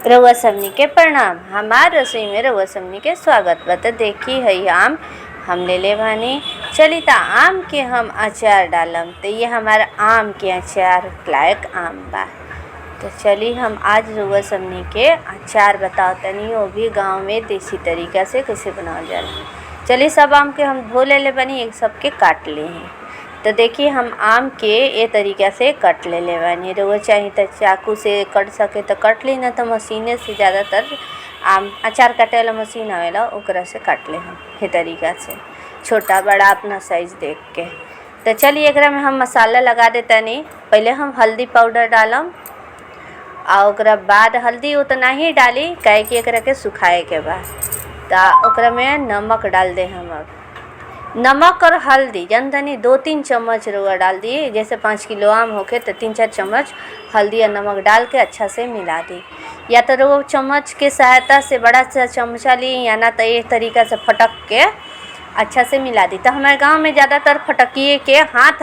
रउआ सबनी के प्रणाम। हमार रसोई में रउआ सबनी के स्वागत बा। त देखी हई आम हम ले ले बानी। चली त आम के हम अचार डालम। तो ये हमारा आम के अचार लायक आम बा। तो चली हम आज रउआ सबनी के अचार बताओ तनी, वो भी गांव में देसी तरीका से कैसे बनावल जाला। चली सब आम के हम धो ले बानी, एक सबके काट ले हैं। तो देखिए हम आम के ये तरीका से कट ले बानी। रउआ चाही तो चाकू से कट सके तो कट ली, ना तो मशीने से ज़्यादातर आम अचार काटे वाला मशीन आवेला ओकरा से काट ले हम ये तरीका से, छोटा बड़ा अपना साइज़ देख के। तो चलिए एकरा में हम मसाला लगा देता। नहीं पहले हम हल्दी पाउडर डालम और ओकरा बाद हल्दी उतना ही डाली काहे कि एकरा के सुखाए के बाद। तो ओकरा में नमक डाल दे हम। अब नमक और हल्दी जनतनी 2-3 चम्मच रउआ डाल दिए। जैसे 5 किलो आम होके तो 3-4 चम्मच हल्दी और नमक डाल के अच्छा से मिला दी। या तो रउआ चम्मच के सहायता से बड़ा सा चमचा ली, या ना तो ये तरीका से फटक के अच्छा से मिला दी। तो हमारे गांव में ज़्यादातर फटकिए के हाथ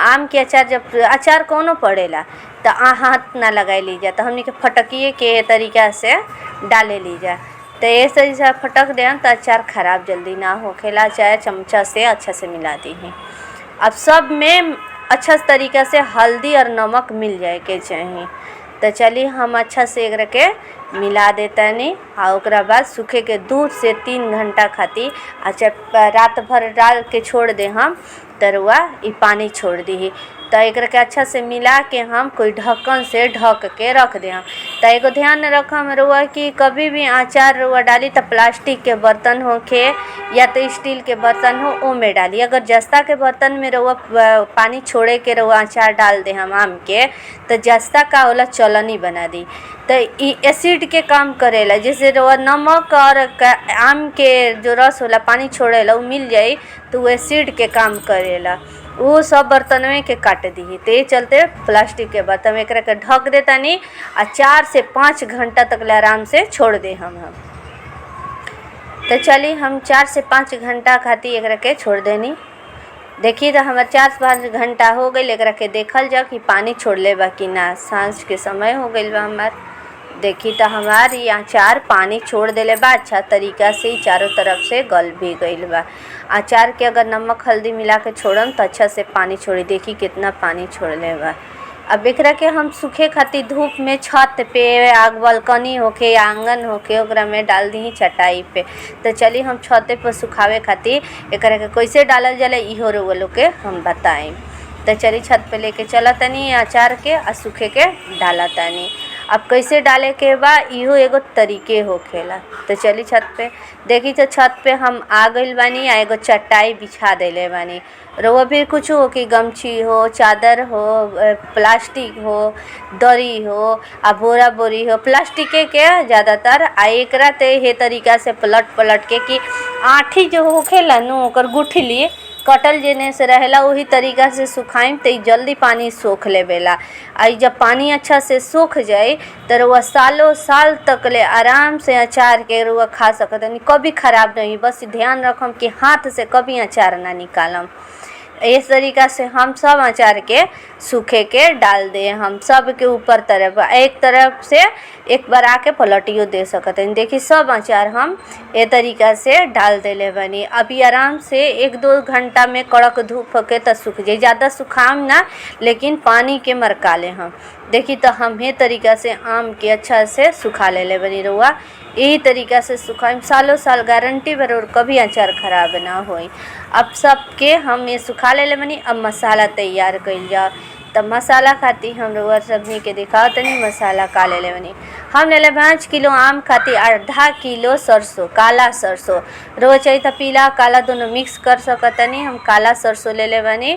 आम के अचार, जब अचार कोनो पड़ेला तो हाथ ना लगाए लीजा, तो हमने के फटकिए के तरीका से डाले लीजा। तो ये सही से फटक दें तो अचार ख़राब जल्दी ना होखेला, चाहे चमचा से अच्छा से मिला दी है। अब सब में अच्छा तरीका से हल्दी और नमक मिल जाए के चाहिए। तो चलिए हम अच्छा से एक के मिला देता नहीं, और ओकरा बाद सूखे के 2 से 3 घंटा खातिर अच्छा रात भर डाल के छोड़ दे हम। तरुआ ये पानी छोड़ दी। तो एक के अच्छा से मिला के हम कोई ढक्कन से ढक के रख दें। तो एगो ध्यान रखम रुआ कि कभी भी अचार रुआ डाली तो प्लास्टिक के बर्तन होके या तो स्टील के बर्तन हो ओ में डाली। अगर जस्ता के बर्तन में रुआ पानी छोड़े के रुआ अचार डाल दे हम आम के, तो जस्ता का होला चलनी बना दी। तो एसिड के काम करेला, जैसे रुआ नमक और आम के जो रस होला पानी छोड़ेला वो मिल जाई तो वो एसिड के काम करेला। वो सब बर्तन में के काट दी। तो ये चलते प्लास्टिक के बर्तन में एक के ढक देता नहीं, और 4 से 5 घंटा तक आराम से छोड़ दे हम। तो चलिए हम 4 से 5 घंटा खातिर एक के छोड़ देनी। देखिए तो हमारे 4 से 5 घंटा हो गई। एक के देखल जाओ कि पानी छोड़ ले बा कि ना। सांझ के समय हो गई बा हमार। देखी तो हमार ये अचार पानी छोड़ देले बा अच्छा तरीका से, ही चारों तरफ से गल भी गईल बा। अचार के अगर नमक हल्दी मिला के छोड़म तो अच्छा से पानी छोड़ी। देखी कितना पानी छोड़ ले बा। अब एकरा के हम सूखे खातिर धूप में छत पे, आग बालकनी होके या आंगन होके ओकरा में डाल दी चटाई पे। तो चलिए हम छते पर सुखावे खातिर एकरा के कैसे डालल जाला इहो रउआ लोग के हम बताएं। तो चलिए छत पे लेके चला तनी अचार के और सूखे के डाला तनी। अब कैसे डाले के बा इहो एगो तरीके होखेला। तो चली छत पे। देखी तो छत पे हम आ गइल बानी, आ एगो चटाई बिछा देले बानी। रउआ भी कुछ हो कि गमछी हो, चादर हो, प्लास्टिक हो, दरी हो, आ बोरा बोरी हो, प्लास्टिके के ज़्यादातर। आ एकरा ते हे तरीका से पलट के कि आठी जो होखेला नु ओकर गुठली कटल जेने से रहेला वही तरीका से सुखाइम तो जल्दी पानी सोख लेवेला। आई जब पानी अच्छा से सूख जाए तो रुआ सालों साल तक ले आराम से अचार के रुआ खा सकत नहीं, कभी ख़राब नहीं। बस ध्यान रखम कि हाथ से कभी अचार ना निकालम। इस तरीका से हम सब अचार के सूखे के डाल दे। हम सब के ऊपर तरफ एक तरफ से एक बार आके पलटियो दे सकते हैं। देखिए सब अचार हम ये तरीका से डाल देले बनी। अभी आराम से 1-2 घंटा में कड़क धूप होके तो सूख जाए। ज़्यादा सुखाम ना, लेकिन पानी के मरका ले हम। देखी तो हम ये तरीका से आम के अच्छा से सुखा ले बनी। रुआ यही तरीका से सुखाइम सालों साल गारंटी बरोबर, कभी अचार खराब ना होई। अब सबके हम ये सुखा ले बनी। अब मसाला तैयार कइल जाओ। तब मसाला खातिर हम रउआ सबनी के दिखाओ तनी मसाला का ले बनी। हम ले 5 किलो आम खातिर आधा किलो सरसों, काला सरसों। रउआ चाहिए तो पीला काला दोनों मिक्स कर सकतनी। हम काला सरसों ले बनी।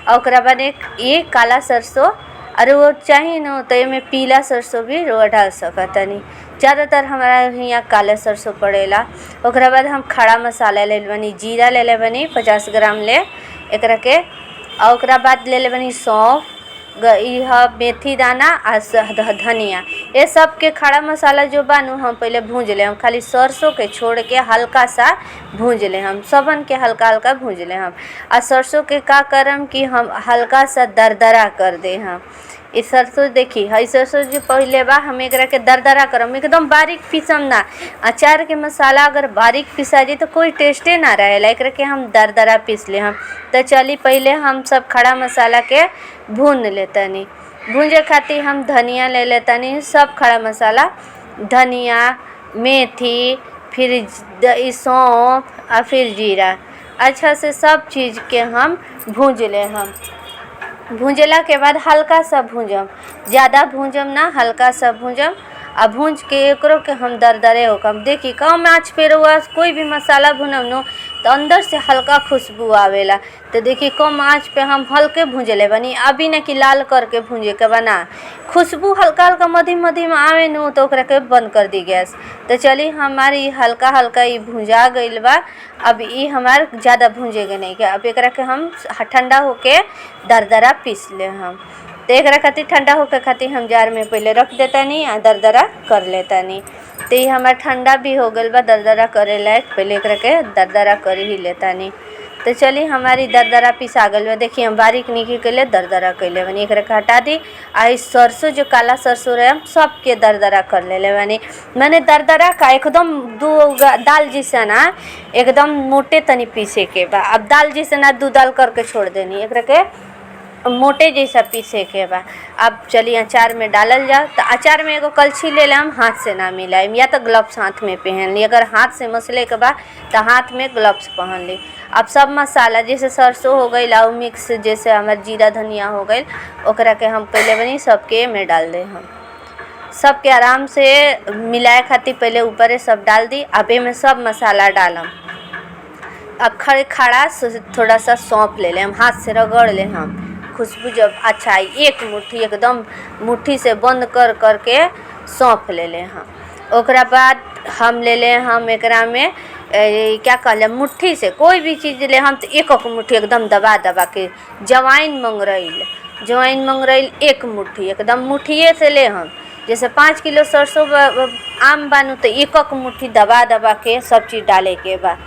और ओकरा बाद ये काला सरसों और वो चाहिए न तो में पीला सरसों भी रोआ डाल सकतनी। ज़्यादातर हमारा यहाँ काले सरसों पड़ेला। ओकरा बाद हम खड़ा मसाला ले बनी। जीरा ले बनी 50 ग्राम ले एकरा के। और ओकरा बाद ले बनी सौंफ, मेथी दाना और धनिया। ये सब के खड़ा मसाला जो बानू हम पहले भूंज ले। हम खाली सरसों के छोड़ के हल्का सा भूंज ले। हम सबन के हल्का हल्का भूंज ले हम। और सरसों के का करम कि हम हल्का सा दरदरा कर दे हम। ई सरसों देखी हई सरसों जो पहले बा हम एकरा के दरदरा करम, एकदम बारीक पीसम ना। अचार के मसाला अगर बारीक पिसा जाए तो कोई टेस्टे ना रहेला, एकरा के हम दरदरा पीस ले हम। तो चली पहले हम सब खड़ा मसाला के भून लेतनी। भूंजे खातिर हम धनिया ले लेतनी, सब खड़ा मसाला, धनिया, मेथी, फिर सौंफ और फिर जीरा, अच्छा से सब चीज़ के हम भूंज ले हम। भूंजला के बाद हल्का सा भूंजम, ज़्यादा भूंजम ना, हल्का सा भूंजम। आ भूंज के एकरो के हम दरदरे होकम। देखी कम आँच पे रहुआ कोई भी मसाला भुनम नो तो अंदर से हल्का खुशबू आवेला। तो देखी कम आँच पे हम हल्के भूंजले बनी, अभी न कि लाल करके भूंजे के बना। खुशबू हल्का हल्का मध्यम मध्यम आवे नो तो ओकरा के बंद कर दी गैस। तो चली हमारी हल्का हल्का ये भुंजा गईल बा। अब ये हमार ज़्यादा भूंजेगे नहीं के, अब एकरा के हम ठंडा होके दरदरा पीस ले हम। तो एकरा खातिर ठंडा होके खातिर हम जार में पहले रख देतानी आ दरदरा कर लेतानी। तो ये हमार ठंडा भी हो गईल बा दरदरा करे लायक, पहले एकरा के दरदरा कर ही लेतानी। तो चली हमारी दरदरा पिसा गईल बा। देखिए हम बारीक नहीं कैले दरदरा कैले बनी, एकरा के हटा दी। आ सरसों जो काला सरसों रहे हम सब के दरदरा कर ले बनी। मैंने दरदरा का एकदम दाल जैसा ना एकदम मोटे तनी पीसे के बा। अब दाल जैसे ना दू दाल करके छोड़ देनी, एकरा के मोटे जैसा पीसे के बा। अब चलिए अचार में डालल जा। तो अचार में एगो कलछी ले लेम, हाथ से ना मिलाएम, या तो ग्लव्स हाथ में पहन ली। अगर हाथ से मसले के बा तो हाथ में ग्लव्स पहन ली। अब सब मसाला जैसे सरसों हो गई लाउ मिक्स, जैसे हमार जीरा धनिया हो गई, ओकरा के हम पहले बनी सबके में डाल दे हम। सबके आराम से मिलाए खातिर पहले ऊपर सब डाल दी। अब में सब मसाला डालम। अब खड़ा थोड़ा सा सौंफ ले लें, हाथ से रगड़ ले हम। खुशबू जब अच्छा आई, एक मुट्ठी एकदम मुट्ठी से बंद कर के सौंफ ले लें हम। ओकरा बाद हम ले लें हम एकरा में क्या कहले मुट्ठी से कोई भी चीज़ ले हम तो एक मुट्ठी एकदम दबा के। जवाइन मंगरैल एक मुट्ठी एकदम मुट्ठिए से ले हम। जैसे 5 किलो सरसों आम बानू तो एक मुट्ठी दबा के सब चीज़ डाले के बाद।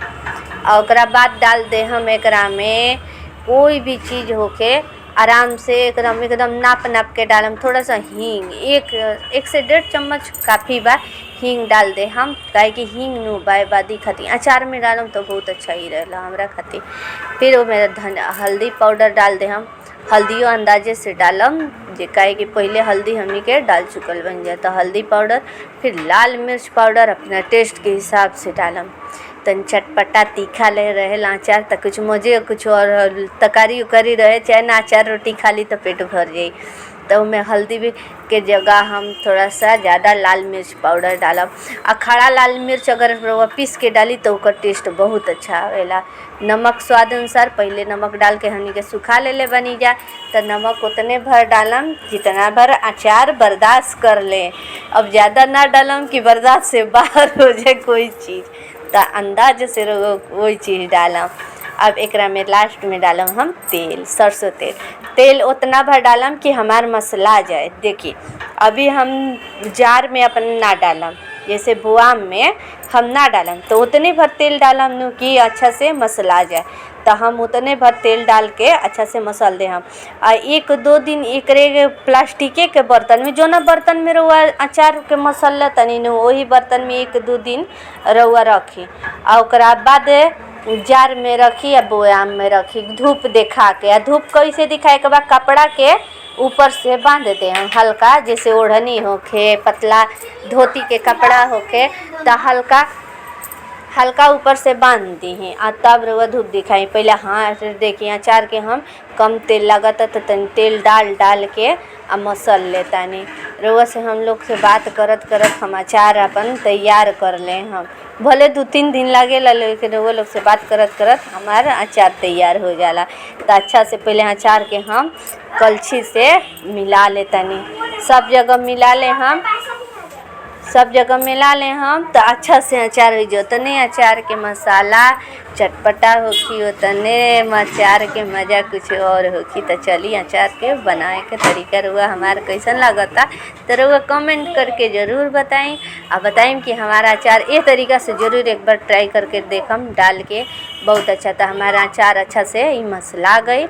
और ओकरा बाद डाल दे हम एकरा में कोई भी चीज़ होके आराम से एकदम नाप के डालम। थोड़ा सा हींग, एक से 1.5 चम्मच काफ़ी बा हींग डाल दे हम, काहे कि हींग नु बादी खाती अचार में डालम तो बहुत अच्छा ही रहेला हमरा खातिर। फिर वो मेरा हल्दी पाउडर डाल दे हम। हल्दियों अंदाजे से डालम, जे काहे कि पहले हल्दी हमनी के डाल चुकल बन जाए। तो हल्दी पाउडर, फिर लाल मिर्च पाउडर अपना टेस्ट के हिसाब से डालम। तन चटपटा तीखा ले रहे अचार तो कुछ मजे कुछ और तकारी उकारी रहे, चाहे ना अचार रोटी खा ली तो पेट भर जाई। तो मैं हल्दी भी के जगह हम थोड़ा सा ज़्यादा लाल मिर्च पाउडर डालब। आ खड़ा लाल मिर्च अगर पीस के डाली तो उसका टेस्ट बहुत अच्छा आवेला। नमक स्वाद अनुसार पहले नमक डाल के हमनी के सुखा ले बनी जा। तो नमक उतने भर डालम जितना भर अचार बर्दाश्त कर ले। अब ज़्यादा ना डालम कि बर्दाश्त से बाहर हो जाए कोई चीज़, तो अंदाज से वही चीज़ डालम। अब एकरा में लास्ट में डालम हम तेल, सरसों तेल उतना भर डालम कि हमार मसला जाए। देखिए अभी हम जार में अपन ना डालम, जैसे बुआम में हम ना डालम तो उतने भर तेल डालम नु कि अच्छा से मसला जाए। तो हम उतने भर तेल डाल के अच्छा से मसल दे हम। 1-2 दिन एकरे प्लास्टिके के बर्तन में, जो ना बर्तन में रहुआ अचार के मसाला तनी न वही बर्तन में 1-2 दिन रहुआ रखी। और ओकरा बाद जार में रखी या बोयाम में रखी, धूप देखा के। धूप कैसे दिखाए के बाद कपड़ा के ऊपर से बांध दे हम हल्का, जैसे ओढ़नी होके पतला धोती के कपड़ा होके तो हल्का ऊपर से बांध दी हैं। और तब रउआ धूप दिखाई। पहले हाथ देखिए अचार के हम कम तेल लगता तो तेल डाल के आ मसल लेतानी। रउआ से हम लोग से बात करत हम अचार अपन तैयार कर ले हम। भले 2-3 दिन लागेला, लेकिन रउआ लोग से बात करत हमारा अचार तैयार हो जाला। तो अच्छा से पहले अचार के हम कलछी से मिला लेतानी। सब जगह मिला ले हम तो अच्छा से अचार हो जाए। उतने अचार के मसाला चटपटा होखी, उतने अचार के मज़ा कुछ और होखी। तो चलिए अचार के बनाए के तरीका रुआ हमारा कैसन लगता तो रुआ कमेंट करके ज़रूर बताएं। और बताएं कि हमारा अचार ये तरीका से ज़रूर एक बार ट्राई करके देखम डाल के बहुत अच्छा था। हमारा अचार अच्छा से ही मसला गई।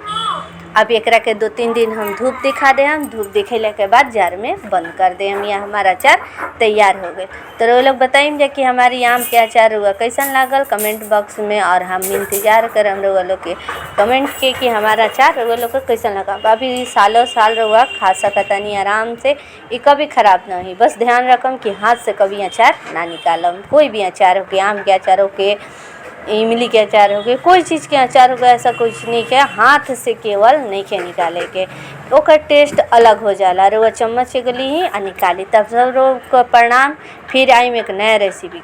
अब एकरा के 2-3 दिन हम धूप दिखा दे हम धूप दिखेला के बाद जार में बंद कर दे हम। यह हमारा अचार तैयार हो गए। तो वो लोग बताइम जा कि हमारी आम के अचार हुआ कैसन लागल कमेंट बॉक्स में, और हम इंतजार करम रउआ लोग के कमेंट के कि हमारा अचार रउआ लोग के कैसन लगा। अभी सालों साल रउआ खा सकतानी आराम से, ये कभी ख़राब ना ही। बस ध्यान रखम कि हाथ से कभी अचार ना निकालम। कोई भी अचार हो के, आम के अचार हो के, इमली के अचार हो गए, कोई चीज़ के अचार हो गया, ऐसा कुछ नहीं के हाथ से केवल नहीं के निकाले के, ओकर टेस्ट अलग हो जाला। रउआ चम्मच से गली ही आ निकाली। तब सब लोग को प्रणाम। फिर आई में एक नया रेसिपी।